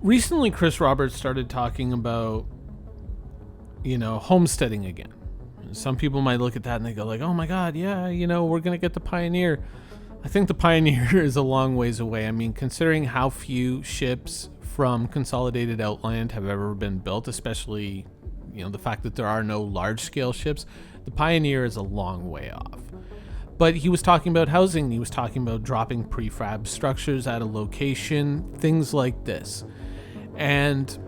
Recently, Chris Roberts started talking about, homesteading again. Some people might look at that and they go like, oh my God, yeah, we're going to get the Pioneer. I think the Pioneer is a long ways away. I mean, considering how few ships from Consolidated Outland have ever been built, especially, the fact that there are no large-scale ships, the Pioneer is a long way off. But he was talking about housing. He was talking about dropping prefab structures at a location, things like this. And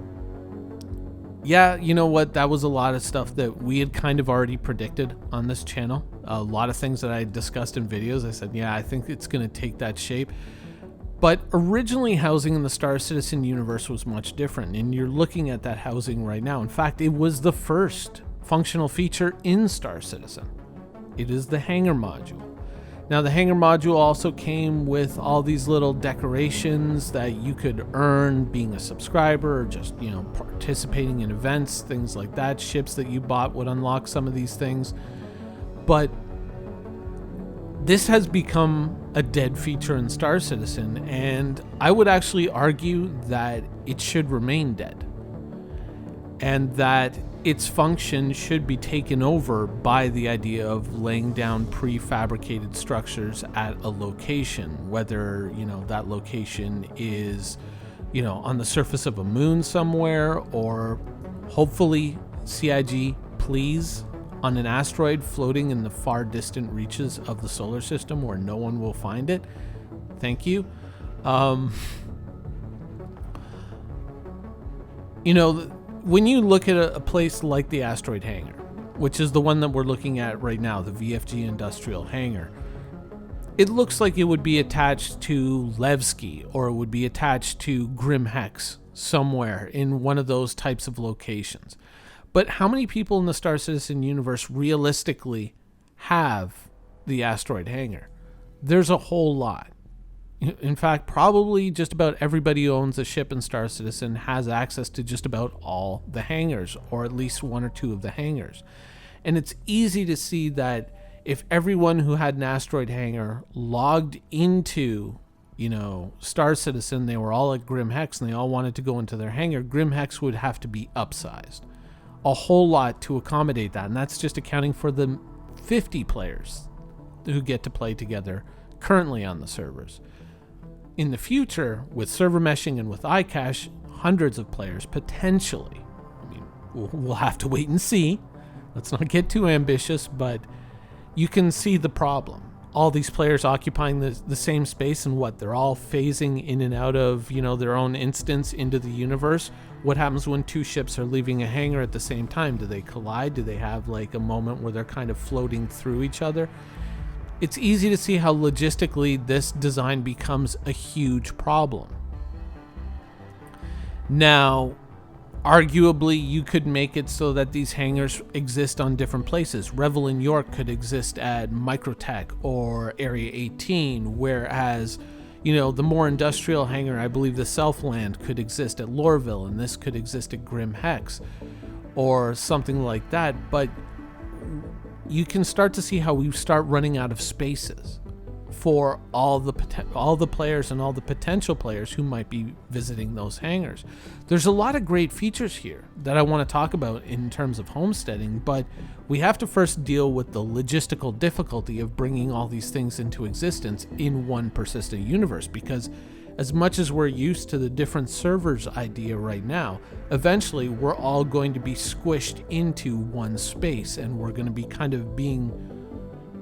yeah, you know what? That was a lot of stuff that we had kind of already predicted on this channel. A lot of things that I discussed in videos. I said, yeah, I think it's going to take that shape. But originally, housing in the Star Citizen universe was much different. And you're looking at that housing right now. In fact, it was the first functional feature in Star Citizen. It is the hangar module. Now, the hangar module also came with all these little decorations that you could earn being a subscriber or just, participating in events, things like that. Ships that you bought would unlock some of these things. But this has become a dead feature in Star Citizen, and I would actually argue that it should remain dead. And that its function should be taken over by the idea of laying down prefabricated structures at a location, whether, that location is, on the surface of a moon somewhere, or hopefully CIG, please, on an asteroid floating in the far distant reaches of the solar system where no one will find it. Thank you. When you look at a place like the Asteroid Hangar, which is the one that we're looking at right now, the VFG Industrial Hangar, it looks like it would be attached to Levski, or it would be attached to Grim Hex somewhere in one of those types of locations. But how many people in the Star Citizen universe realistically have the Asteroid Hangar? There's a whole lot. In fact, probably just about everybody who owns a ship in Star Citizen has access to just about all the hangars, or at least one or two of the hangars. And it's easy to see that if everyone who had an asteroid hangar logged into, Star Citizen, they were all at Grim Hex and they all wanted to go into their hangar, Grim Hex would have to be upsized a whole lot to accommodate that. And that's just accounting for the 50 players who get to play together currently on the servers. In the future, with server meshing and with iCache, hundreds of players potentially. I mean, we'll have to wait and see. Let's not get too ambitious, but you can see the problem. All these players occupying the same space, and they're all phasing in and out of, their own instance into the universe. What happens when two ships are leaving a hangar at the same time? Do they collide? Do they have like a moment where they're kind of floating through each other? It's easy to see how logistically this design becomes a huge problem. Now, arguably, you could make it so that these hangars exist on different places. Revel in York could exist at Microtech or Area 18, whereas, the more industrial hangar, I believe the Southland, could exist at Lorville, and this could exist at Grim Hex, or something like that. But you can start to see how we start running out of spaces for all the players and all the potential players who might be visiting those hangars. There's a lot of great features here that I want to talk about in terms of homesteading, but we have to first deal with the logistical difficulty of bringing all these things into existence in one persistent universe, because as much as we're used to the different servers idea right now, eventually we're all going to be squished into one space, and we're going to be kind of being,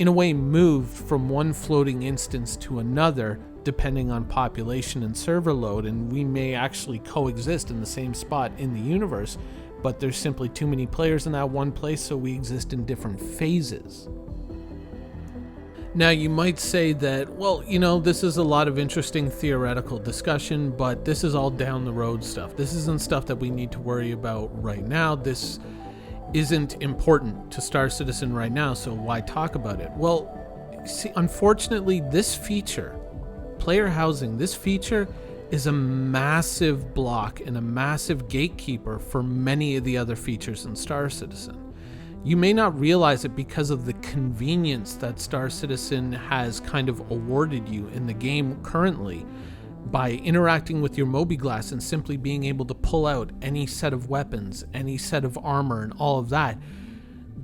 in a way, moved from one floating instance to another, depending on population and server load, and we may actually coexist in the same spot in the universe, but there's simply too many players in that one place, so we exist in different phases. Now, you might say that, this is a lot of interesting theoretical discussion, but this is all down the road stuff. This isn't stuff that we need to worry about right now. This isn't important to Star Citizen right now, so why talk about it? Well, see, unfortunately, this feature, player housing, this feature is a massive block and a massive gatekeeper for many of the other features in Star Citizen. You may not realize it because of the convenience that Star Citizen has kind of awarded you in the game currently, by interacting with your Mobi-Glass and simply being able to pull out any set of weapons, any set of armor, and all of that,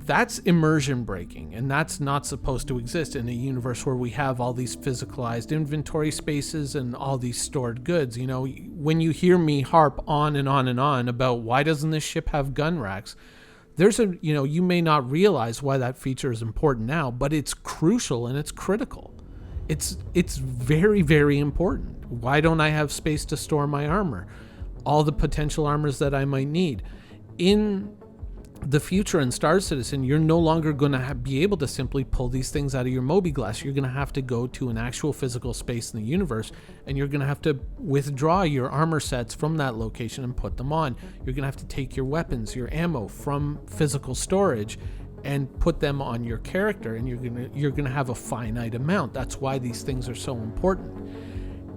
that's immersion breaking, and that's not supposed to exist in a universe where we have all these physicalized inventory spaces and all these stored goods. You know, when you hear me harp on and on and on about why doesn't this ship have gun racks, you may not realize why that feature is important now, but it's crucial and it's critical. It's very, very important. Why don't I have space to store my armor? All the potential armors that I might need. In the future in Star Citizen, you're no longer going to be able to simply pull these things out of your Mobi-Glass. You're going to have to go to an actual physical space in the universe, and you're going to have to withdraw your armor sets from that location and put them on. You're going to have to take your weapons, your ammo from physical storage and put them on your character, and you're going to have a finite amount. That's why these things are so important.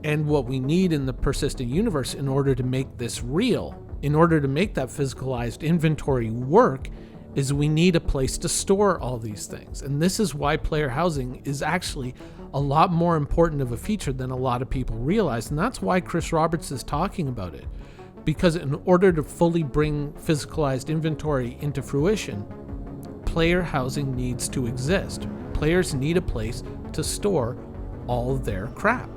And what we need in the persistent universe in order to make this real, in order to make that physicalized inventory work, is we need a place to store all these things. And this is why player housing is actually a lot more important of a feature than a lot of people realize. And that's why Chris Roberts is talking about it. Because in order to fully bring physicalized inventory into fruition, player housing needs to exist. Players need a place to store all their crap.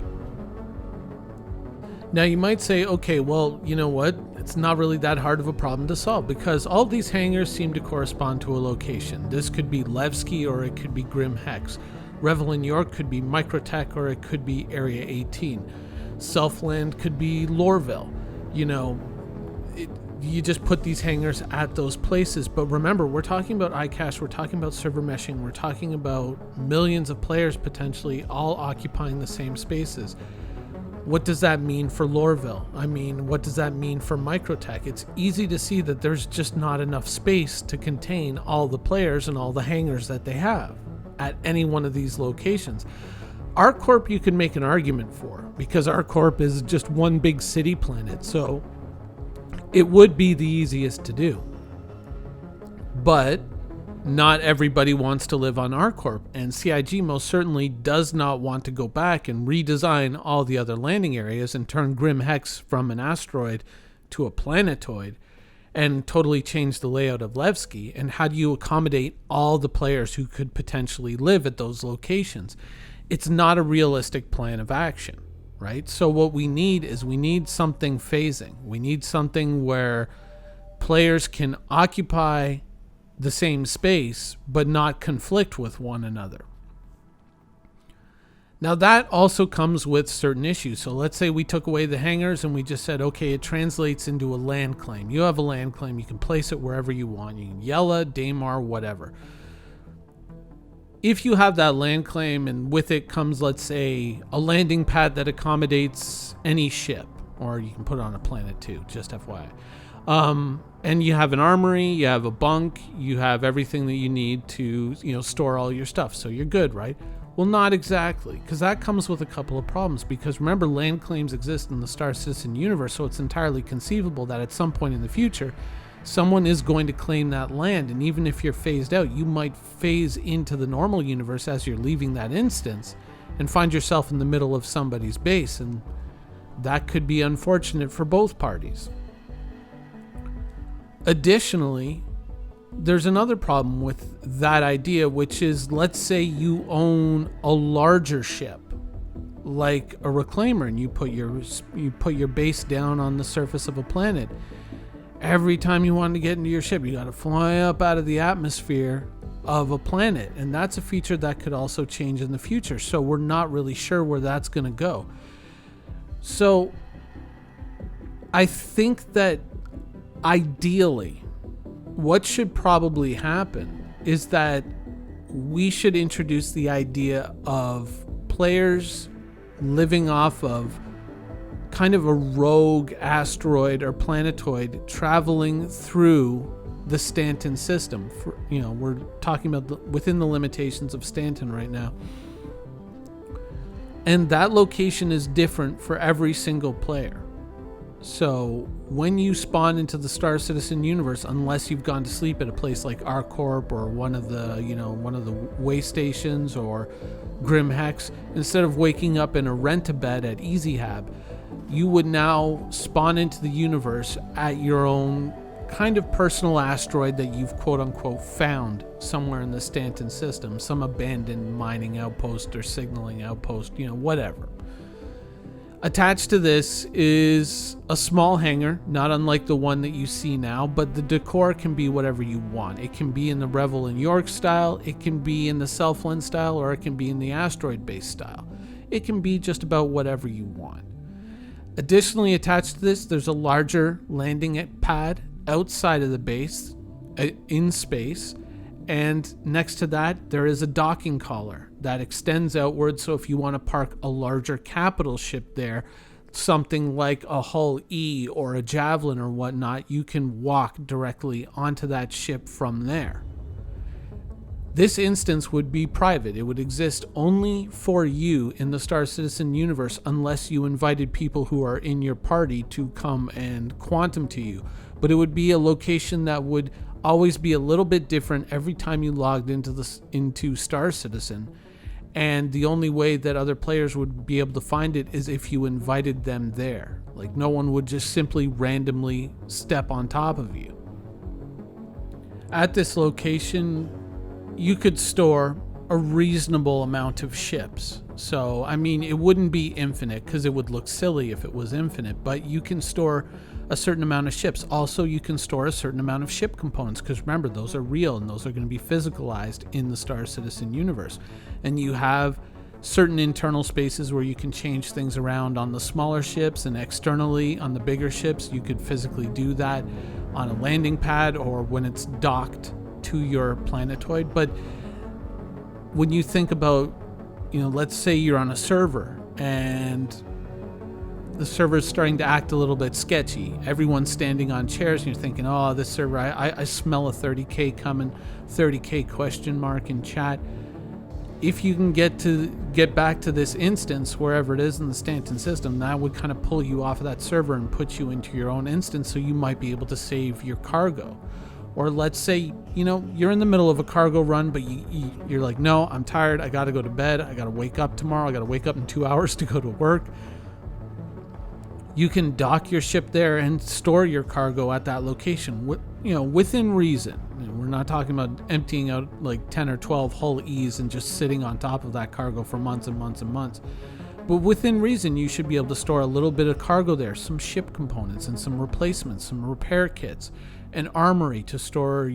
Now you might say, okay, well, you know what? It's not really that hard of a problem to solve because all these hangars seem to correspond to a location. This could be Levski or it could be Grim Hex. Revel in York could be Microtech or it could be Area 18. Selfland could be Lorville. You know, you just put these hangars at those places. But remember, we're talking about iCache, we're talking about server meshing, we're talking about millions of players potentially all occupying the same spaces. What does that mean for Lorville? I mean, what does that mean for Microtech? It's easy to see that there's just not enough space to contain all the players and all the hangars that they have at any one of these locations. Our Corp you can make an argument for because our Corp is just one big city planet, so it would be the easiest to do. But not everybody wants to live on our Corp, and CIG most certainly does not want to go back and redesign all the other landing areas and turn Grim Hex from an asteroid to a planetoid and totally change the layout of Levski. And how do you accommodate all the players who could potentially live at those locations? It's not a realistic plan of action, right? So what we need is something phasing. We need something where players can occupy the same space but not conflict with one another. Now that also comes with certain issues. So let's say we took away the hangars and we just said, okay, it translates into a land claim. You have a land claim, you can place it wherever you want. You can Yella, Daymar, whatever. If you have that land claim and with it comes, let's say, a landing pad that accommodates any ship, or you can put it on a planet too, just FYI. And you have an armory, you have a bunk, you have everything that you need to, store all your stuff. So you're good, right? Well, not exactly, because that comes with a couple of problems. Because remember, land claims exist in the Star Citizen universe, so it's entirely conceivable that at some point in the future, someone is going to claim that land. And even if you're phased out, you might phase into the normal universe as you're leaving that instance and find yourself in the middle of somebody's base. And that could be unfortunate for both parties. Additionally, there's another problem with that idea, which is, let's say you own a larger ship, like a reclaimer, and you put your base down on the surface of a planet. Every time you want to get into your ship, you got to fly up out of the atmosphere of a planet, and that's a feature that could also change in the future. So we're not really sure where that's going to go. So I think that ideally, what should probably happen is that we should introduce the idea of players living off of kind of a rogue asteroid or planetoid traveling through the Stanton system. We're talking about within the limitations of Stanton right now. And that location is different for every single player. So when you spawn into the Star Citizen universe, unless you've gone to sleep at a place like our Corp or one of the way stations or Grim Hex, instead of waking up in a rent-a-bed at EasyHab, you would now spawn into the universe at your own kind of personal asteroid that you've quote unquote found somewhere in the Stanton system, some abandoned mining outpost or signaling outpost, whatever. Attached to this is a small hangar, not unlike the one that you see now, but the decor can be whatever you want. It can be in the Revel and York style, it can be in the Southland style, or it can be in the asteroid base style. It can be just about whatever you want. Additionally, attached to this, there's a larger landing pad outside of the base in space, and next to that there is a docking collar that extends outward, so if you want to park a larger capital ship there, something like a Hull E or a Javelin or whatnot, you can walk directly onto that ship from there. This instance would be private. It would exist only for you in the Star Citizen universe unless you invited people who are in your party to come and quantum to you. But it would be a location that would always be a little bit different every time you logged into Star Citizen. And the only way that other players would be able to find it is if you invited them there. Like, no one would just simply randomly step on top of you. At this location, you could store a reasonable amount of ships. So, I mean, it wouldn't be infinite because it would look silly if it was infinite, but you can store a certain amount of ships. Also, you can store a certain amount of ship components because remember, those are real and those are going to be physicalized in the Star Citizen universe. And you have certain internal spaces where you can change things around on the smaller ships, and externally on the bigger ships, you could physically do that on a landing pad or when it's docked to your planetoid. But when you think about, let's say you're on a server and the server is starting to act a little bit sketchy. Everyone's standing on chairs and you're thinking, oh, this server, I smell a 30K coming, 30K question mark in chat. If you can get back to this instance, wherever it is in the Stanton system, that would kind of pull you off of that server and put you into your own instance, so you might be able to save your cargo. Or let's say, you're in the middle of a cargo run, but you're like, no, I'm tired. I got to go to bed. I got to wake up tomorrow. I got to wake up in 2 hours to go to work. You can dock your ship there and store your cargo at that location, within reason. We're not talking about emptying out like 10 or 12 Hull E's and just sitting on top of that cargo for months and months and months. But within reason, you should be able to store a little bit of cargo there, some ship components and some replacements, some repair kits, an armory to store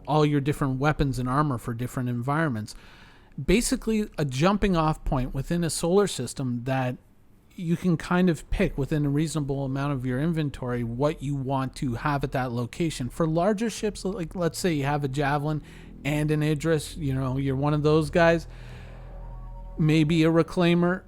all your different weapons and armor for different environments. Basically, a jumping off point within a solar system that you can kind of pick within a reasonable amount of your inventory what you want to have at that location. For larger ships, like let's say you have a Javelin and an Idris, you're one of those guys, maybe a Reclaimer,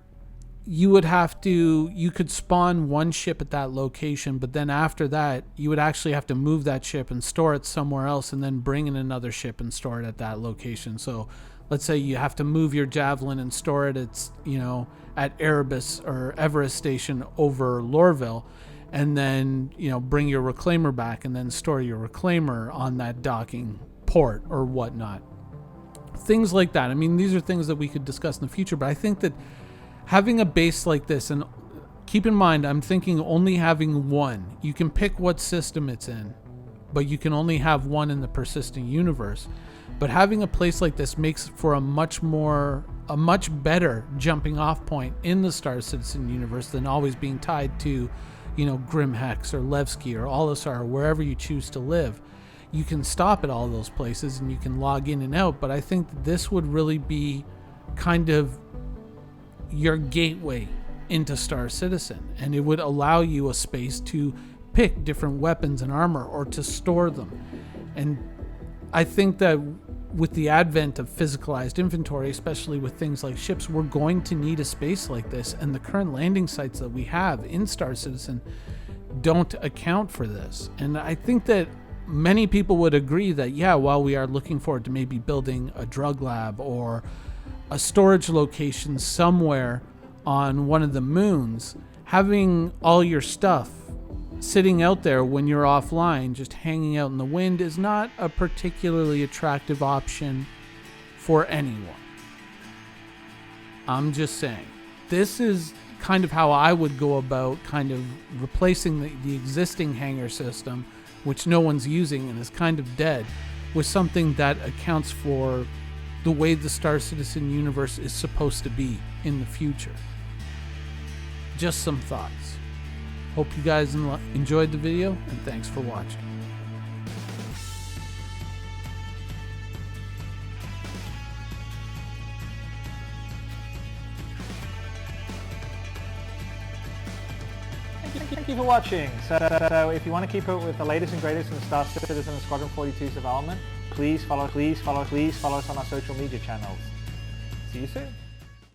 you could spawn one ship at that location, but then after that, you would actually have to move that ship and store it somewhere else and then bring in another ship and store it at that location. So let's say you have to move your Javelin and store it at Erebus or Everest Station over Lorville, and then bring your Reclaimer back and then store your Reclaimer on that docking port or whatnot. Things like that. I mean, these are things that we could discuss in the future, but I think that having a base like this, and keep in mind, I'm thinking only having one. You can pick what system it's in, but you can only have one in the persistent universe. But having a place like this makes for a much better jumping off point in the Star Citizen universe than always being tied to, Grim Hex or Levski or Olisar or wherever you choose to live. You can stop at all those places and you can log in and out, but I think that this would really be kind of your gateway into Star Citizen, and it would allow you a space to pick different weapons and armor or to store them. And I think that with the advent of physicalized inventory, especially with things like ships, we're going to need a space like this, and the current landing sites that we have in Star Citizen don't account for this. And I think that many people would agree that, while we are looking forward to maybe building a drug lab or a storage location somewhere on one of the moons, having all your stuff sitting out there when you're offline, just hanging out in the wind, is not a particularly attractive option for anyone. I'm just saying. This is kind of how I would go about kind of replacing the existing hangar system, which no one's using and is kind of dead, with something that accounts for the way the Star Citizen universe is supposed to be in the future. Just some thoughts. Hope you guys enjoyed the video, and thanks for watching. Thank you for watching. So if you want to keep up with the latest and greatest in Star Citizen and Squadron 42's development, please follow us on our social media channels. See you soon.